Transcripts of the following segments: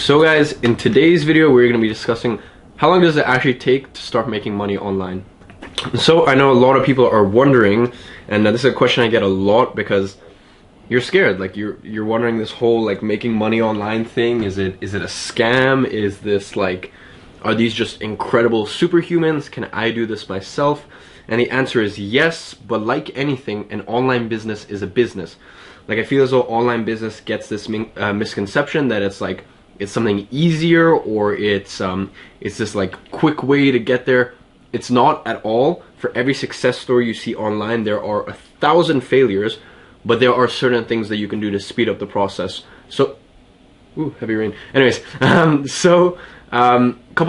So guys, in today's video we're going to be discussing how long does it actually take to start making money online. So I know a lot of people are wondering, and this is a question I get a lot because you're scared, like you're wondering this whole like making money online thing, is it a scam? Is this like, are these just incredible superhumans? Can I do this myself? And the answer is yes, but like anything, an online business is a business. Like I feel as though online business gets this misconception that it's like it's something easier, or it's this like quick way to get there. It's not at all. For every success story you see online, there are 1,000 failures, but there are certain things that you can do to speed up the process. So, ooh, heavy rain. Anyways, couple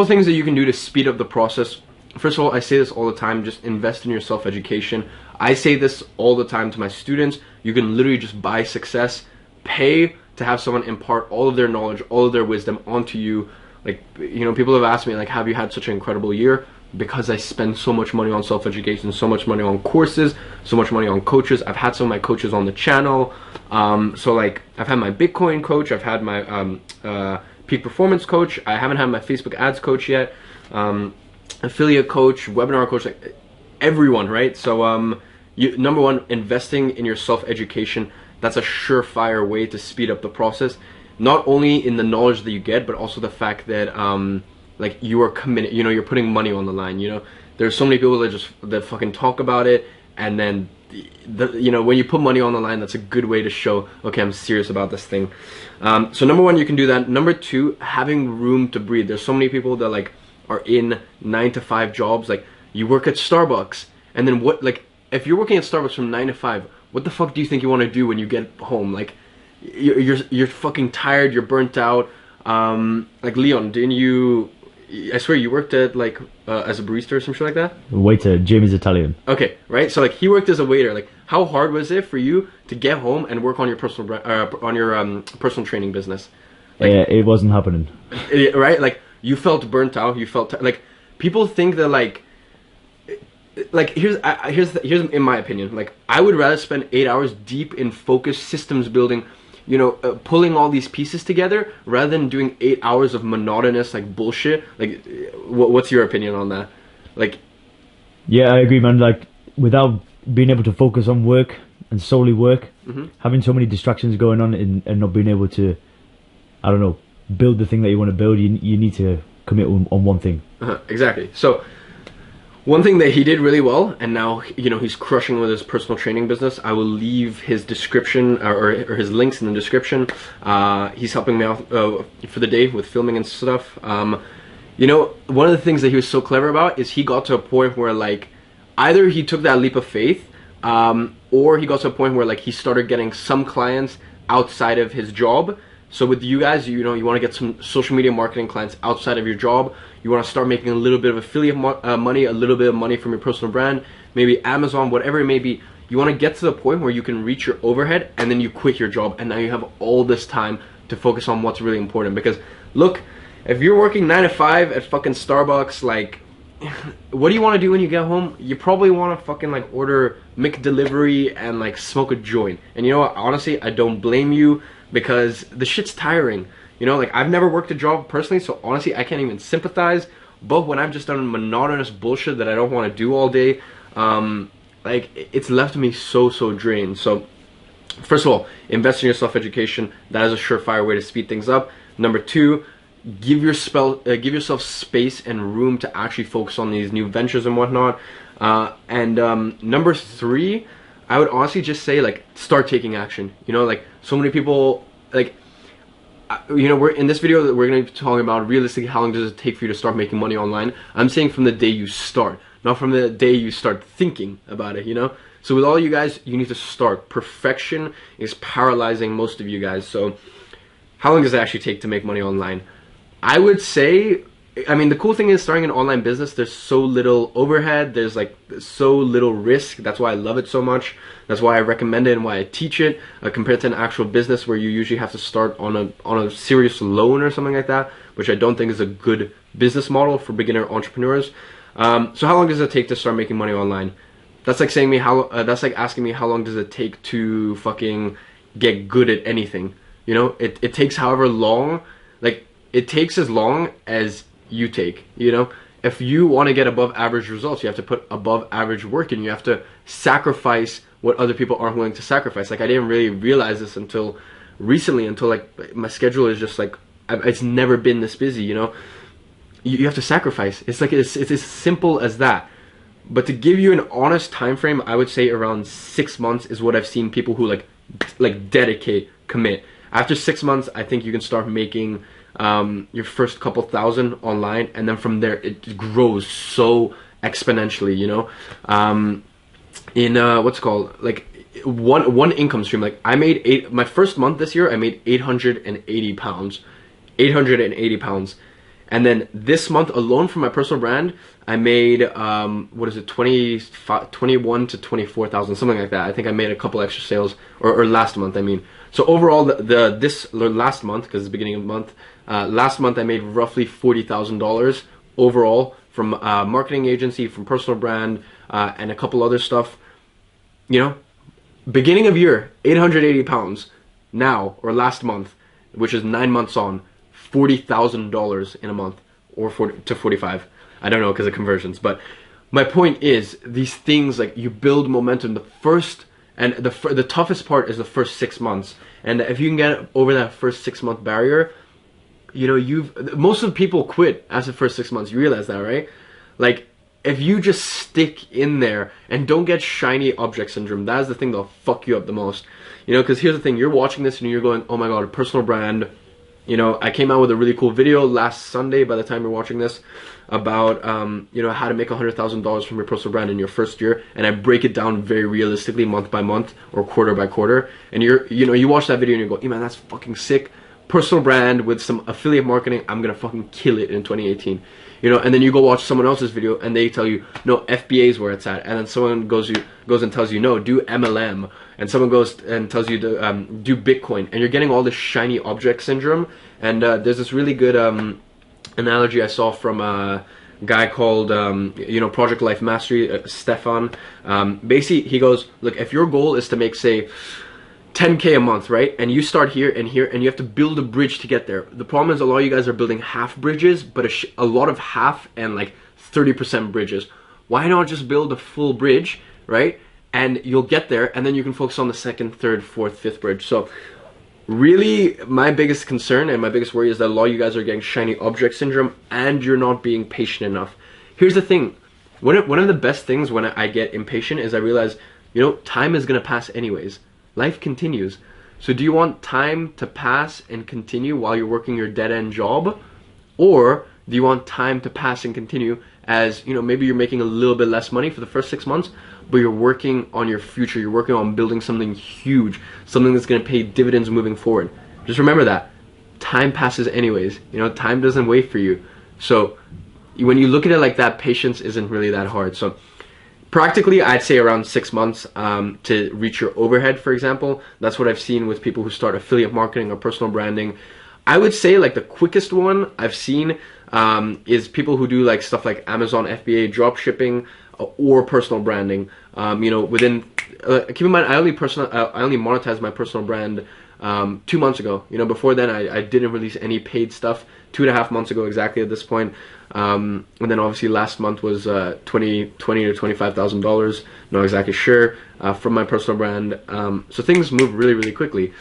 of things that you can do to speed up the process. First of all, I say this all the time, just invest in your self-education. I say this all the time to my students. You can literally just buy success, pay to have someone impart all of their knowledge, all of their wisdom onto you. Like, you know, people have asked me, like, have you had such an incredible year? Because I spend so much money on self-education, so much money on courses, so much money on coaches. I've had some of my coaches on the channel. So like, I've had my Bitcoin coach, I've had my peak performance coach. I haven't had my Facebook ads coach yet. Affiliate coach, webinar coach, like everyone, right? So number one, investing in your self-education. That's a surefire way to speed up the process, not only in the knowledge that you get, but also the fact that like you are committed, you know, you're putting money on the line. You know, there's so many people that fucking talk about it, and then you know, when you put money on the line, that's a good way to show, okay, I'm serious about this thing. So number one, you can do that. Number two, having room to breathe. There's so many people that like are in 9-to-5 jobs. Like, you work at Starbucks, and then what, like, if you're working at Starbucks from 9 to 5, what the fuck do you think you want to do when you get home? Like, you're fucking tired, you're burnt out. Like, Leon, didn't you, I swear you worked at like as a barista or some shit like that? Waiter, Jamie's Italian. Okay, right? So like, he worked as a waiter. Like, how hard was it for you to get home and work on your personal personal training business? Like, yeah, it wasn't happening. Right? Like, you felt burnt out, you felt like, people think that like here's in my opinion, like, I would rather spend 8 hours deep in focused systems building, you know, pulling all these pieces together, rather than doing 8 hours of monotonous like bullshit. Like, what's your opinion on that? Like, yeah, I agree, man. Like, without being able to focus on work and solely work, having so many distractions going on and not being able to, I don't know, build the thing that you want to build, you need to commit on one thing. Exactly. So one thing that he did really well, and now, you know, he's crushing with his personal training business. I will leave his description or his links in the description. He's helping me out for the day with filming and stuff. You know, one of the things that he was so clever about is he got to a point where like, either he took that leap of faith, or he got to a point where like he started getting some clients outside of his job. So with you guys, you know, you want to get some social media marketing clients outside of your job. You want to start making a little bit of affiliate money, a little bit of money from your personal brand, maybe Amazon, whatever it may be. You want to get to the point where you can reach your overhead, and then you quit your job, and now you have all this time to focus on what's really important. Because look, if you're working 9 to 5 at fucking Starbucks, like, what do you want to do when you get home? You probably want to fucking like order McDelivery and like smoke a joint. And you know what, honestly, I don't blame you, because the shit's tiring. You know, like, I've never worked a job personally, so honestly, I can't even sympathize. But when I've just done monotonous bullshit that I don't want to do all day, like, it's left me so drained. So, first of all, invest in your self-education. That is a surefire way to speed things up. Number two, give yourself space and room to actually focus on these new ventures and whatnot. Number three, I would honestly just say, like, start taking action. You know, like, so many people, like, you know, we're in this video that we're going to be talking about realistically how long does it take for you to start making money online. I'm saying from the day you start, not from the day you start thinking about it, you know. So with all you guys, you need to start. Perfection is paralyzing most of you guys. So how long does it actually take to make money online? I would say, I mean, the cool thing is, starting an online business, there's so little overhead, there's like so little risk. That's why I love it so much. That's why I recommend it and why I teach it, compared to an actual business where you usually have to start on a serious loan or something like that, which I don't think is a good business model for beginner entrepreneurs. So how long does it take to start making money online? That's like saying me that's like asking me how long does it take to fucking get good at anything. You know, it takes however long. Like, it takes as long as you take, you know? If you want to get above average results, you have to put above average work in. You have to sacrifice what other people aren't willing to sacrifice. Like, I didn't really realize this until recently, until like my schedule is just like, it's never been this busy, you know? You have to sacrifice. It's like, it's as simple as that. But to give you an honest time frame, I would say around 6 months is what I've seen people who like dedicate, commit. After 6 months, I think you can start making your first couple thousand online, and then from there it grows so exponentially, you know. In what's it called, like one income stream. Like, I made my first month this year, I made 880 pounds, 880 pounds. And then this month alone for my personal brand, I made, what is it, 21 to 24,000, something like that. I think I made a couple extra sales, or last month, I mean. So overall, this last month, because it's the beginning of the month, last month I made roughly $40,000 overall from marketing agency, from personal brand, and a couple other stuff. You know, beginning of year, 880 pounds. Now, or last month, which is 9 months on, $40,000 in a month, or 40 to 45. I don't know because of conversions, but my point is, these things, like, you build momentum. The toughest part is the first 6 months, and if you can get over that first 6 month barrier, you know, most of the people quit after the first 6 months. You realize that, right? Like, if you just stick in there and don't get shiny object syndrome, that is the thing that'll fuck you up the most. You know, because here's the thing, you're watching this and you're going, oh my god, a personal brand. You know, I came out with a really cool video last Sunday, by the time you're watching this, about, you know, how to make $100,000 from your personal brand in your first year. And I break it down very realistically, month by month or quarter by quarter. And you watch that video and you go, hey man, that's fucking sick. Personal brand with some affiliate marketing, I'm gonna fucking kill it in 2018. You know, and then you go watch someone else's video and they tell you, no, FBA is where it's at. And then someone goes and tells you, no, do MLM. And someone goes and tells you to do Bitcoin. And you're getting all this shiny object syndrome. And there's this really good analogy I saw from a guy called, you know, Project Life Mastery, Stefan. Basically, he goes, look, if your goal is to make, say, 10K a month, right? And you start here, and you have to build a bridge to get there. The problem is a lot of you guys are building half bridges, but a lot of half and like 30% bridges. Why not just build a full bridge, right? And you'll get there, and then you can focus on the second, third, fourth, fifth bridge. So really, my biggest concern and my biggest worry is that a lot of you guys are getting shiny object syndrome and you're not being patient enough. Here's the thing. One of the best things when I get impatient is I realize, you know, time is going to pass anyways. Life continues. So do you want time to pass and continue while you're working your dead-end job? Or do you want time to pass and continue as, you know, maybe you're making a little bit less money for the first 6 months, but you're working on your future. You're working on building something huge, something that's going to pay dividends moving forward. Just remember that. Time passes anyways. You know, time doesn't wait for you. So when you look at it like that, patience isn't really that hard. So practically, I'd say around 6 months to reach your overhead, for example. That's what I've seen with people who start affiliate marketing or personal branding. I would say like the quickest one I've seen is people who do like stuff like Amazon FBA drop shipping or personal branding. You know, within keep in mind, I only monetized my personal brand 2 months ago. You know, before then I didn't release any paid stuff. 2.5 months ago exactly at this point. And then obviously last month was $20,000 to $25,000, not exactly sure, from my personal brand. So things move really, really quickly.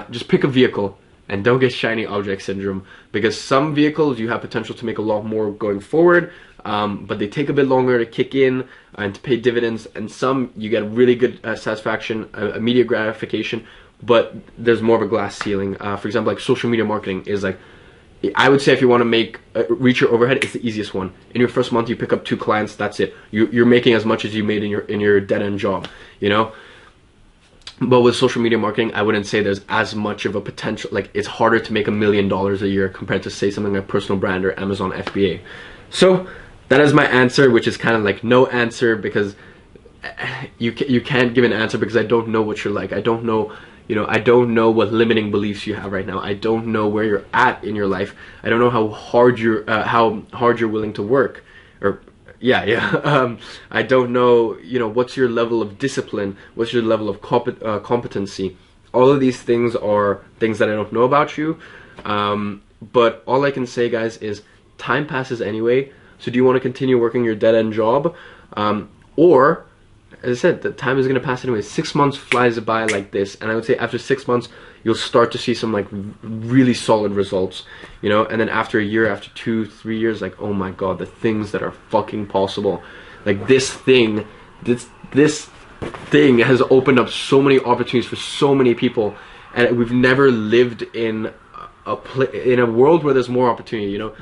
Just pick a vehicle and don't get shiny object syndrome, because some vehicles you have potential to make a lot more going forward, but they take a bit longer to kick in and to pay dividends, and some you get really good satisfaction, immediate gratification, but there's more of a glass ceiling. For example, like social media marketing is like, I would say if you want to reach your overhead, it's the easiest one. In your first month, you pick up 2 clients. That's it. You're making as much as you made in your dead end job. You know. But with social media marketing, I wouldn't say there's as much of a potential. Like, it's harder to make $1 million a year compared to, say, something like personal brand or Amazon FBA. So that is my answer, which is kind of like no answer, because you can't give an answer because I don't know what you're like. I don't know. You know, I don't know what limiting beliefs you have right now. I don't know where you're at in your life. I don't know how hard you're willing to work, or I don't know, you know, what's your level of discipline, what's your level of competency. All of these things are things that I don't know about you. But all I can say, guys, is time passes anyway. So do you want to continue working your dead-end job? Or, as I said, the time is going to pass anyway. 6 months flies by like this. And I would say after 6 months, you'll start to see some like really solid results, you know? And then after a year, after 2-3 years, like, oh my God, the things that are fucking possible. Like this thing has opened up so many opportunities for so many people. And we've never lived in a world where there's more opportunity, you know?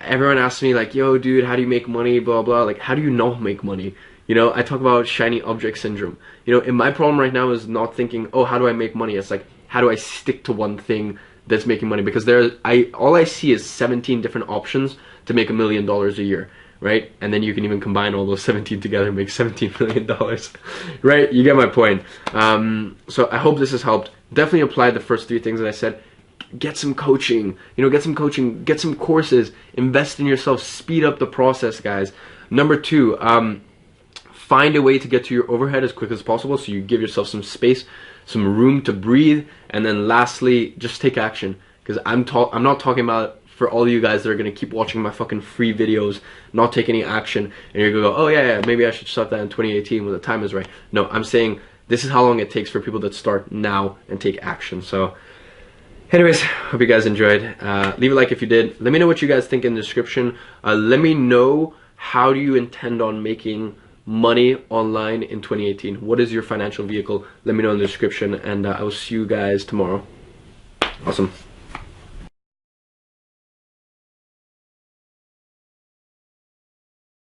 Everyone asks me like, yo dude, how do you make money, blah blah, like how do you not make money? You know, I talk about shiny object syndrome. You know, and my problem right now is not thinking, oh, how do I make money? It's like, how do I stick to one thing that's making money? Because all I see is 17 different options to make $1 million a year, right? And then you can even combine all those 17 together and make $17 million, right? You get my point. So I hope this has helped. Definitely apply the first 3 things that I said. Get some coaching, you know, get some courses, invest in yourself, speed up the process, guys. Number 2, find a way to get to your overhead as quick as possible, so you give yourself some space, some room to breathe. And then lastly, just take action, because I'm not talking about for all you guys that are going to keep watching my fucking free videos, not take any action, and you're going to go, oh yeah, maybe I should start that in 2018 when the time is right. No, I'm saying this is how long it takes for people that start now and take action. So anyways, hope you guys enjoyed. Leave a like if you did. Let me know what you guys think in the description. Let me know, how do you intend on making money online in 2018? What is your financial vehicle? Let me know in the description, and I will see you guys tomorrow. Awesome.